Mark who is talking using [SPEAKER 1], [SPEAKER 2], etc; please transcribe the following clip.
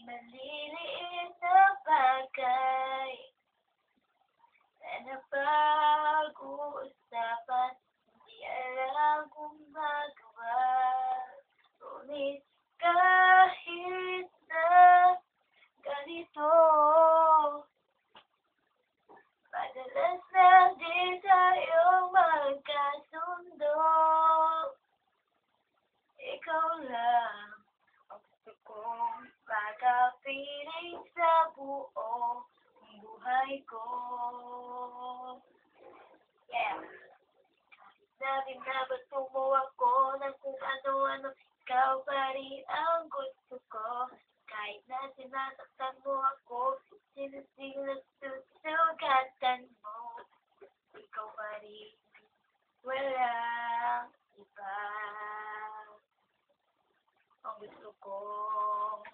[SPEAKER 1] maliliit na bagay na napag-uusapan, di alam kung magawa. Ngunit kahit na ganito, madalas na di tayo magkasundo. Ikaw lang ang gusto kong makapiling sa buong buhay ko. Yeah. Sabi na ba't mo ako ng kung ano-ano, ikaw pa rin ang gusto ko. Kahit na sinasaktan mo ako, sinusugatan mo, ikaw pa rin, walang iba. Ang gusto kong